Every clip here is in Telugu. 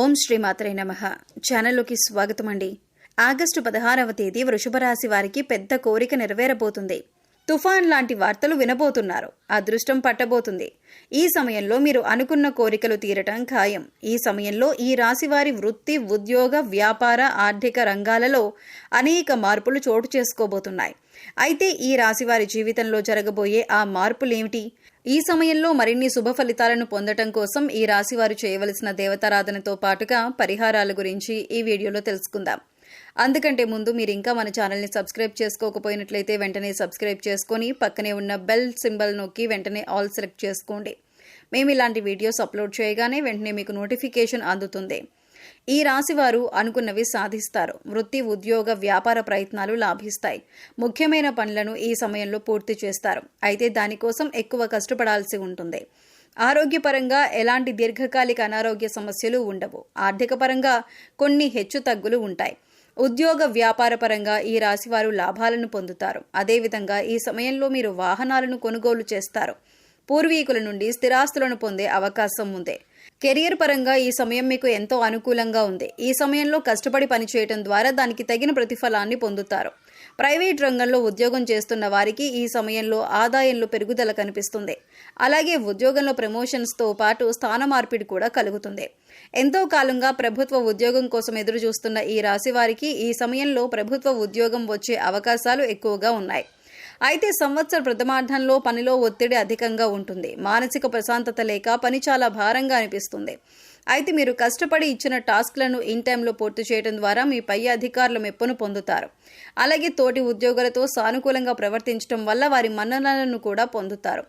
ఓం శ్రీమాత్రే నమః. ఛానల్లోకి స్వాగతం అండి. ఆగస్టు 16వ తేదీ వృషభ రాశి వారికి పెద్ద కోరిక నెరవేరబోతుంది. తుఫాన్ లాంటి వార్తలు వినబోతున్నారు. అదృష్టం పట్టబోతుంది. ఈ సమయంలో మీరు అనుకున్న కోరికలు తీరటం ఖాయం. ఈ సమయంలో ఈ రాశి వారి వృత్తి, ఉద్యోగ, వ్యాపార, ఆర్థిక రంగాలలో అనేక మార్పులు చోటు చేసుకోబోతున్నాయి. అయితే ఈ రాశి వారి జీవితంలో జరగబోయే ఆ మార్పులేమిటి? ఈ సమయంలో మరిన్ని శుభ ఫలితాలను పొందటం కోసం ఈ రాశి వారు చేయవలసిన దేవతారాధనతో పాటుగా పరిహారాల గురించి ఈ వీడియోలో తెలుసుకుందాం. అందుకంటే ముందు మీరు ఇంకా మన ఛానల్ని సబ్స్క్రైబ్ చేసుకోకపోయినట్లయితే వెంటనే సబ్స్క్రైబ్ చేసుకొని పక్కనే ఉన్న బెల్ సింబల్ నొక్కి వెంటనే ఆల్ సెలెక్ట్ చేసుకోండి. మేము ఇలాంటి వీడియోస్ అప్లోడ్ చేయగానే వెంటనే మీకు నోటిఫికేషన్ అందుతుంది. ఈ రాశివారు అనుకున్నవి సాధిస్తారు. వృత్తి, ఉద్యోగ, వ్యాపార ప్రయత్నాలు లాభిస్తాయి. ముఖ్యమైన పనులను ఈ సమయంలో పూర్తి చేస్తారు. అయితే దానికోసం ఎక్కువ కష్టపడాల్సి ఉంటుంది. ఆరోగ్యపరంగా ఎలాంటి దీర్ఘకాలిక అనారోగ్య సమస్యలు ఉండవు. ఆర్థిక పరంగా కొన్ని హెచ్చు తగ్గులు ఉంటాయి. ఉద్యోగ, వ్యాపార పరంగా ఈ రాశివారు లాభాలను పొందుతారు. అదేవిధంగా ఈ సమయంలో మీరు వాహనాలను కొనుగోలు చేస్తారు. పూర్వీకుల నుండి స్థిరాస్తులను పొందే అవకాశం ఉంది. కెరియర్ పరంగా ఈ సమయం మీకు ఎంతో అనుకూలంగా ఉంది. ఈ సమయంలో కష్టపడి పనిచేయటం ద్వారా దానికి తగిన ప్రతిఫలాన్ని పొందుతారు. ప్రైవేట్ రంగంలో ఉద్యోగం చేస్తున్న వారికి ఈ సమయంలో ఆదాయంలో పెరుగుదల కనిపిస్తుంది. అలాగే ఉద్యోగంలో ప్రమోషన్స్తో పాటు స్థాన మార్పిడి కూడా కలుగుతుంది. ఎంతో కాలంగా ప్రభుత్వ ఉద్యోగం కోసం ఎదురు చూస్తున్న ఈ రాశి వారికి ఈ సమయంలో ప్రభుత్వ ఉద్యోగం వచ్చే అవకాశాలు ఎక్కువగా ఉన్నాయి. అయితే సంవత్సర ప్రథమార్థంలో పనిలో ఒత్తిడి అధికంగా ఉంటుంది. మానసిక ప్రశాంతత లేక పని చాలా భారంగా అనిపిస్తుంది. అయితే మీరు కష్టపడి ఇచ్చిన టాస్క్లను ఇన్ టైంలో పూర్తి చేయడం ద్వారా మీ పై అధికారుల మెప్పును పొందుతారు. అలాగే తోటి ఉద్యోగులతో సానుకూలంగా ప్రవర్తించడం వల్ల వారి మన్ననలను కూడా పొందుతారు.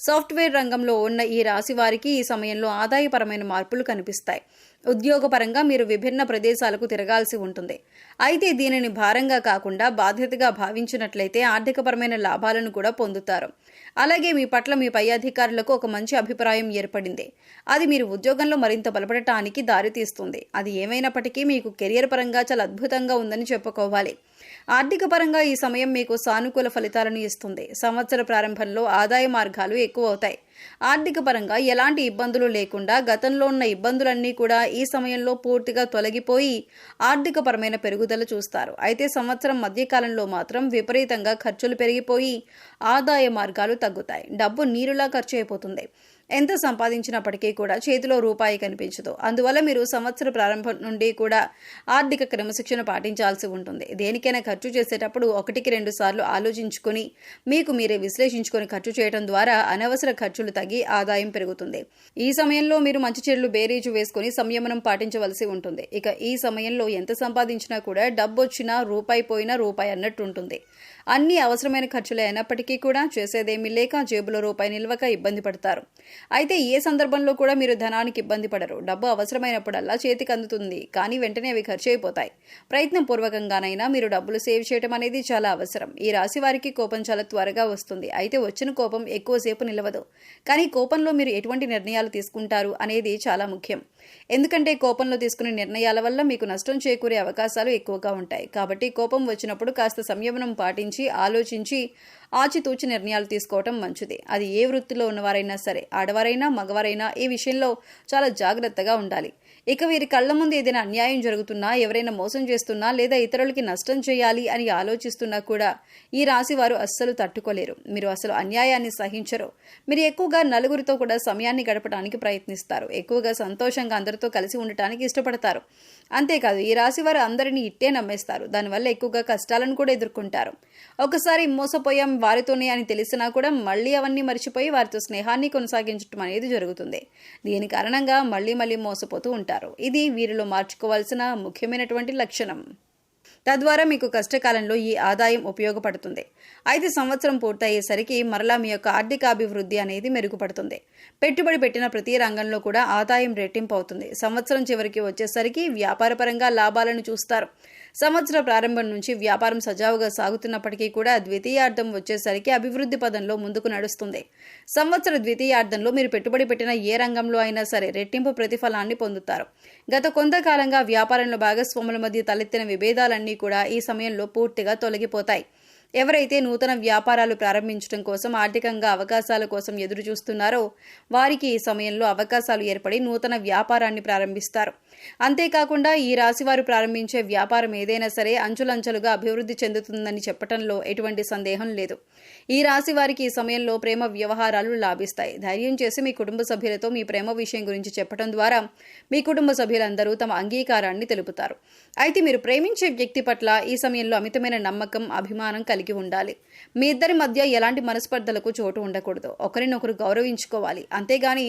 సాఫ్ట్వేర్ రంగంలో ఉన్న ఈ రాశి వారికి ఈ సమయంలో ఆదాయపరమైన మార్పులు కనిపిస్తాయి. ఉద్యోగపరంగా మీరు విభిన్న ప్రదేశాలకు తిరగాల్సి ఉంటుంది. అయితే దీనిని భారంగా కాకుండా బాధ్యతగా భావించినట్లయితే ఆర్థికపరమైన లాభాలను కూడా పొందుతారు. అలాగే మీ పట్ల మీ పై అధికారులకు ఒక మంచి అభిప్రాయం ఏర్పడింది. అది మీరు ఉద్యోగంలో మరింత బలపడటానికి దారితీస్తుంది. అది ఏమైనప్పటికీ మీకు కెరియర్ పరంగా చాలా అద్భుతంగా ఉందని చెప్పుకోవాలి. ఆర్థిక పరంగా ఈ సమయం మీకు సానుకూల ఫలితాలను ఇస్తుంది. సంవత్సర ప్రారంభంలో ఆదాయ మార్గాలు ఎక్కువ అవుతాయి. ఆర్థిక పరంగా ఎలాంటి ఇబ్బందులు లేకుండా గతంలో ఉన్న ఇబ్బందులన్నీ కూడా ఈ సమయంలో పూర్తిగా తొలగిపోయి ఆర్థిక పరమైన పెరుగుదల చూస్తారు. అయితే సంవత్సరం మధ్యకాలంలో మాత్రం విపరీతంగా ఖర్చులు పెరిగిపోయి ఆదాయ మార్గాలు తగ్గుతాయి. డబ్బు నీరులా ఖర్చు అయిపోతుంది. ఎంత సంపాదించినప్పటికీ కూడా చేతిలో రూపాయి కనిపించదు. అందువల్ల మీరు సంవత్సర ప్రారంభం నుండి కూడా ఆర్థిక క్రమశిక్షణ పాటించాల్సి ఉంటుంది. దేనికైనా ఖర్చు చేసేటప్పుడు 1-2 సార్లు ఆలోచించుకొని మీకు మీరే విశ్లేషించుకొని ఖర్చు చేయడం ద్వారా అనవసర ఖర్చులు తగ్గి ఆదాయం పెరుగుతుంది. ఈ సమయంలో మీరు మంచి చెడులు బేరీజు వేసుకొని సంయమనం పాటించవలసి ఉంటుంది. ఇక ఈ సమయంలో ఎంత సంపాదించినా కూడా డబ్బు వచ్చినా రూపాయి పోయినా రూపాయి అన్నట్టు ఉంటుంది. అన్ని అవసరమైన ఖర్చులే అయినప్పటికీ కూడా చేసేదేమీ లేక జేబులో రూపాయి నిల్వక ఇబ్బంది పడతారు. అయితే ఏ సందర్భంలో కూడా మీరు ధనానికి ఇబ్బంది పడరు. డబ్బు అవసరమైనప్పుడల్లా చేతికి అందుతుంది. కానీ వెంటనే అవి ఖర్చు అయిపోతాయి. ప్రయత్నం పూర్వకంగానైనా మీరు డబ్బులు సేవ్ చేయడం అనేది చాలా అవసరం. ఈ రాశి వారికి కోపం చాలా త్వరగా వస్తుంది. అయితే వచ్చిన కోపం ఎక్కువసేపు నిలవదు. కానీ కోపంలో మీరు ఎటువంటి నిర్ణయాలు తీసుకుంటారు అనేది చాలా ముఖ్యం. ఎందుకంటే కోపంలో తీసుకునే నిర్ణయాల వల్ల మీకు నష్టం చేకూరే అవకాశాలు ఎక్కువగా ఉంటాయి. కాబట్టి కోపం వచ్చినప్పుడు కాస్త సంయమనం పాటించి ఆలోచించి ఆచితూచి నిర్ణయాలు తీసుకోవటం మంచిది. అది ఏ వృత్తిలో ఉన్నవారైనా సరే, ఆడవారైనా మగవారైనా ఈ విషయంలో చాలా జాగ్రత్తగా ఉండాలి. ఇక వీరి కళ్ల ముందు ఏదైనా అన్యాయం జరుగుతున్నా, ఎవరైనా మోసం చేస్తున్నా లేదా ఇతరులకి నష్టం చేయాలి అని ఆలోచిస్తున్నా కూడా ఈ రాశి వారు అస్సలు తట్టుకోలేరు. మీరు అసలు అన్యాయాన్ని సహించరు. మీరు ఎక్కువగా నలుగురితో కూడా సమయాన్ని గడపడానికి ప్రయత్నిస్తారు. ఎక్కువగా సంతోషంగా అందరితో కలిసి ఉండటానికి ఇష్టపడతారు. అంతేకాదు ఈ రాశి వారు అందరినీ ఇట్టే నమ్మేస్తారు. దానివల్ల ఎక్కువగా కష్టాలను కూడా ఎదుర్కొంటారు. ఒకసారి మోసపోయాం వారితోనే అని తెలిసినా కూడా మళ్ళీ అవన్నీ మర్చిపోయి వారితో స్నేహాన్ని కొనసాగించడం అనేది జరుగుతుంది. దీని కారణంగా మళ్ళీ మోసపోతూ ఉంటారు. ఇది వీరిలో మార్చుకోవాల్సిన ముఖ్యమైనటువంటి లక్షణం. తద్వారా మీకు కష్టకాలంలో ఈ ఆదాయం ఉపయోగపడుతుంది. అయితే సంవత్సరం పూర్తయ్యేసరికి మరలా మీ యొక్క ఆర్థికాభివృద్ధి అనేది మెరుగుపడుతుంది. పెట్టుబడి పెట్టిన ప్రతి రంగంలో కూడా ఆదాయం రెట్టింపు అవుతుంది. సంవత్సరం చివరికి వచ్చేసరికి వ్యాపారపరంగా లాభాలను చూస్తారు. సంవత్సర ప్రారంభం నుంచి వ్యాపారం సజావుగా సాగుతున్నప్పటికీ కూడా ద్వితీయార్థం వచ్చేసరికి అభివృద్ధి పదంలో ముందుకు నడుస్తుంది. సంవత్సర ద్వితీయార్థంలో మీరు పెట్టుబడి పెట్టిన ఏ రంగంలో అయినా సరే రెట్టింపు ప్రతిఫలాన్ని పొందుతారు. గత కొంతకాలంగా వ్యాపారంలో భాగస్వాముల మధ్య తలెత్తిన విభేదాలన్నీ కూడా ఈ సమయంలో పూర్తిగా తొలగిపోతాయి. ఎవరైతే నూతన వ్యాపారాలు ప్రారంభించడం కోసం ఆర్థికంగా అవకాశాల కోసం ఎదురు చూస్తున్నారో వారికి ఈ సమయంలో అవకాశాలు ఏర్పడి నూతన వ్యాపారాన్ని ప్రారంభిస్తారు. అంతేకాకుండా ఈ రాశివారు ప్రారంభించే వ్యాపారం ఏదైనా సరే అంచులంచెలుగా అభివృద్ధి చెందుతుందని చెప్పడంలో ఎటువంటి సందేహం లేదు. ఈ రాశి వారికి ఈ సమయంలో ప్రేమ వ్యవహారాలు లాభిస్తాయి. ధైర్యం చేసి మీ కుటుంబ సభ్యులతో మీ ప్రేమ విషయం గురించి చెప్పడం ద్వారా మీ కుటుంబ సభ్యులందరూ తమ అంగీకారాన్ని తెలుపుతారు. అయితే మీరు ప్రేమించే వ్యక్తి పట్ల ఈ సమయంలో అమితమైన నమ్మకం, అభిమానం కలిగి ఉండాలి. మీ ఇద్దరి మధ్య ఎలాంటి మనస్పర్ధలకు చోటు ఉండకూడదు. ఒకరినొకరు గౌరవించుకోవాలి. అంతేగాని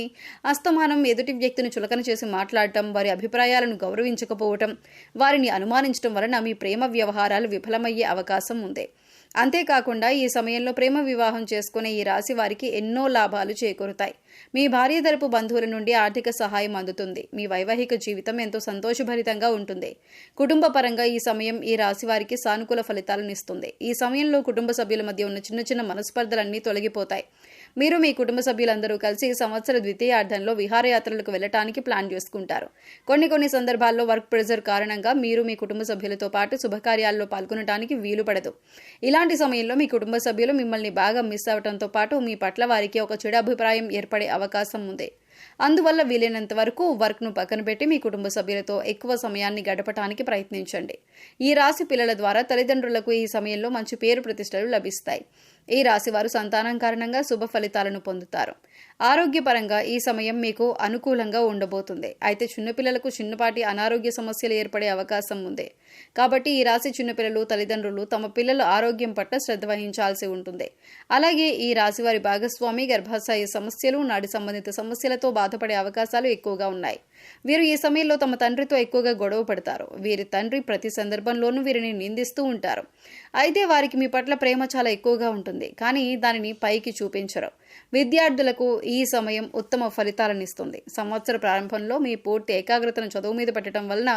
అస్తమానం ఎదుటి వ్యక్తిని చులకన చేసి మాట్లాడటం, వారి అభిప్రాయాలను గౌరవించకపోవటం, వారిని అనుమానించడం వలన మీ ప్రేమ వ్యవహారాలు విఫలమయ్యే అవకాశం ఉంది. అంతేకాకుండా ఈ సమయంలో ప్రేమ వివాహం చేసుకునే ఈ రాశి వారికి ఎన్నో లాభాలు చేకూరుతాయి. మీ భార్య తరపు బంధువుల నుండి ఆర్థిక సహాయం అందుతుంది. మీ వైవాహిక జీవితం ఎంతో సంతోషభరితంగా ఉంటుంది. కుటుంబ పరంగా ఈ సమయం ఈ రాశి వారికి సానుకూల ఫలితాలను ఇస్తుంది. ఈ సమయంలో కుటుంబ సభ్యుల మధ్య ఉన్న చిన్న చిన్న మనస్పర్ధలన్నీ తొలగిపోతాయి. మీరు మీ కుటుంబ సభ్యులందరూ కలిసి సంవత్సర ద్వితీయార్థంలో విహారయాత్రలకు వెళ్లడానికి ప్లాన్ చేసుకుంటారు. కొన్ని సందర్భాల్లో వర్క్ ప్రెజర్ కారణంగా మీరు మీ కుటుంబ సభ్యులతో పాటు శుభకార్యాల్లో పాల్గొనడానికి వీలు పడదు. ఇలాంటి సమయంలో మీ కుటుంబ సభ్యులు మిమ్మల్ని బాగా మిస్ అవడంతో పాటు మీ పట్ల వారికి ఒక చెడు అభిప్రాయం ఏర్పడే అవకాశం ఉంది. అందువల్ల వీలైనంత వరకు వర్క్ను పక్కన పెట్టి మీ కుటుంబ సభ్యులతో ఎక్కువ సమయాన్ని గడపడానికి ప్రయత్నించండి. ఈ రాశి పిల్లల ద్వారా తల్లిదండ్రులకు ఈ సమయంలో మంచి పేరు ప్రతిష్టలు లభిస్తాయి. ఈ రాశి వారు సంతానం కారణంగా శుభ ఫలితాలను పొందుతారు. ఆరోగ్యపరంగా ఈ సమయం మీకు అనుకూలంగా ఉండబోతుంది. అయితే చిన్నపిల్లలకు చిన్నపాటి అనారోగ్య సమస్యలు ఏర్పడే అవకాశం ఉంది. కాబట్టి ఈ రాశి చిన్నపిల్లలు తల్లిదండ్రులు తమ పిల్లల ఆరోగ్యం పట్ల శ్రద్ధ వహించాల్సి ఉంటుంది. అలాగే ఈ రాశి వారి భాగస్వామి గర్భాశయ సమస్యలు, నాడి సంబంధిత సమస్యలతో బాధపడే అవకాశాలు ఎక్కువగా ఉన్నాయి. వీరు ఈ సమయంలో తమ తండ్రితో ఎక్కువగా గొడవ పడతారు. వీరి తండ్రి ప్రతి సందర్భంలోనూ వీరిని నిందిస్తూ ఉంటారు. అయితే వారికి మీ పట్ల ప్రేమ చాలా ఎక్కువగా ఉంటుంది, కానీ దానిని పైకి చూపించరు. విద్యార్థులకు ఈ సమయం ఉత్తమ ఫలితాలనిస్తుంది. సంవత్సర ప్రారంభంలో మీ పూర్తి ఏకాగ్రతను చదువు మీద పెట్టడం వలన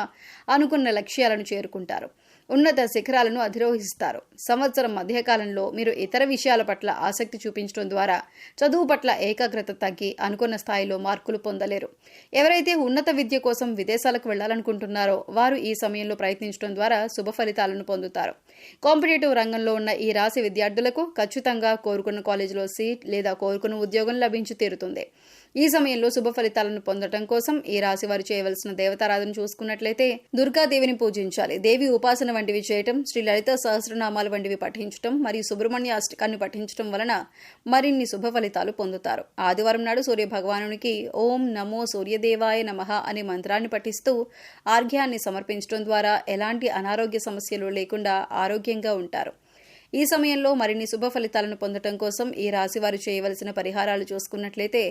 అనుకున్న లక్ష్యాలను చేరుకుంటారు. ఉన్నత శిఖరాలను అధిరోహిస్తారు. సంవత్సరం మధ్యకాలంలో మీరు ఇతర విషయాల పట్ల ఆసక్తి చూపించడం ద్వారా చదువు పట్ల ఏకాగ్రత తగ్గి అనుకున్న స్థాయిలో మార్కులు పొందలేరు. ఎవరైతే ఉన్నత విద్య కోసం విదేశాలకు వెళ్లాలనుకుంటున్నారో వారు ఈ సమయంలో ప్రయత్నించడం ద్వారా శుభ ఫలితాలను పొందుతారు. కాంపిటేటివ్ రంగంలో ఉన్న ఈ రాశి విద్యార్థులకు ఖచ్చితంగా కోరుకున్న కాలేజీలో సీట్ లేదా కోరుకున్న ఉద్యోగం లభించి తీరుతుంది. ఈ సమయంలో శుభ ఫలితాలను పొందడం కోసం ఈ రాశి వారు చేయవలసిన దేవతారాధన చూసుకున్నట్లయితే దుర్గాదేవిని పూజించాలి. దేవి ఉపాసన వంటివి చేయటం, శ్రీ లలిత సహస్రనామాలు వంటివి పఠించటం మరియు సుబ్రహ్మణ్య అష్టకాన్ని పఠించడం వలన మరిన్ని శుభ ఫలితాలు పొందుతారు. ఆదివారం నాడు సూర్య భగవానునికి ఓం నమో సూర్యదేవాయ నమః అనే మంత్రాన్ని పఠిస్తూ ఆర్ఘ్యాన్ని సమర్పించడం ద్వారా ఎలాంటి అనారోగ్య సమస్యలు లేకుండా ఆరోగ్యంగా ఉంటారు. ఈ సమయంలో మరిన్ని శుభ ఫలితాలను పొందడం కోసం ఈ రాశి వారు చేయవలసిన పరిహారాలు చూసుకున్నట్లయితే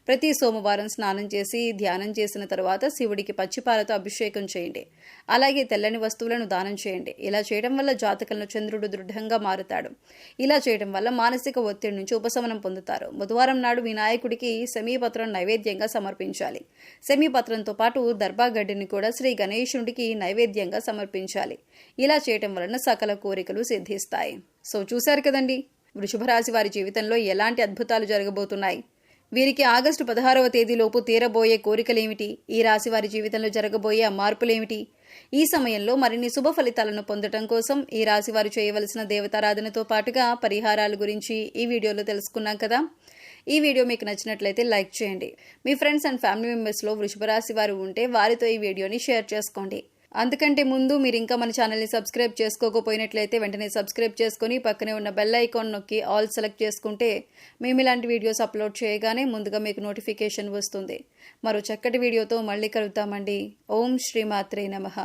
ప్రతి సోమవారం స్నానం చేసి ధ్యానం చేసిన తరువాత శివుడికి పచ్చిపాలతో అభిషేకం చేయండి. అలాగే తెల్లని వస్తువులను దానం చేయండి. ఇలా చేయడం వల్ల జాతకంలో చంద్రుడు దృఢంగా మారుతాడు. ఇలా చేయడం వల్ల మానసిక ఒత్తిడి నుంచి ఉపశమనం పొందుతారు. బుధవారం నాడు వినాయకుడికి సెమీపత్రం నైవేద్యంగా సమర్పించాలి. సెమీపత్రంతో పాటు దర్భాగడ్డిని కూడా శ్రీ గణేశుడికి నైవేద్యంగా సమర్పించాలి. ఇలా చేయడం వలన సకల కోరికలు సిద్ధిస్తాయి. సో చూశారు కదండి, వృషభ రాశి వారి జీవితంలో ఎలాంటి అద్భుతాలు జరగబోతున్నాయి. వీరికి ఆగస్టు 16వ తేదీలోపు తీరబోయే కోరికలేమిటి, ఈ రాశి వారి జీవితంలో జరగబోయే మార్పులేమిటి, ఈ సమయంలో మరిన్ని శుభ ఫలితాలను పొందడం కోసం ఈ రాశి వారు చేయవలసిన దేవతారాధనతో పాటుగా పరిహారాల గురించి ఈ వీడియోలో తెలుసుకున్నాం కదా. ఈ వీడియో మీకు నచ్చినట్లయితే లైక్ చేయండి. మీ ఫ్రెండ్స్ అండ్ ఫ్యామిలీ మెంబర్స్లో వృషభ రాశి వారు ఉంటే వారితో ఈ వీడియోని షేర్ చేసుకోండి. అంతకంటే ముందు మీరు ఇంకా మన ఛానల్ని సబ్స్క్రైబ్ చేసుకోకపోయినట్లయితే వెంటనే సబ్స్క్రైబ్ చేసుకుని పక్కనే ఉన్న బెల్ ఐకాన్ నొక్కి ఆల్ సెలెక్ట్ చేసుకుంటే మేము ఇలాంటి వీడియోస్ అప్లోడ్ చేయగానే ముందుగా మీకు నోటిఫికేషన్ వస్తుంది. మరో చక్కటి వీడియోతో మళ్ళీ కలుద్దామండి. ఓం శ్రీమాత్రే నమః.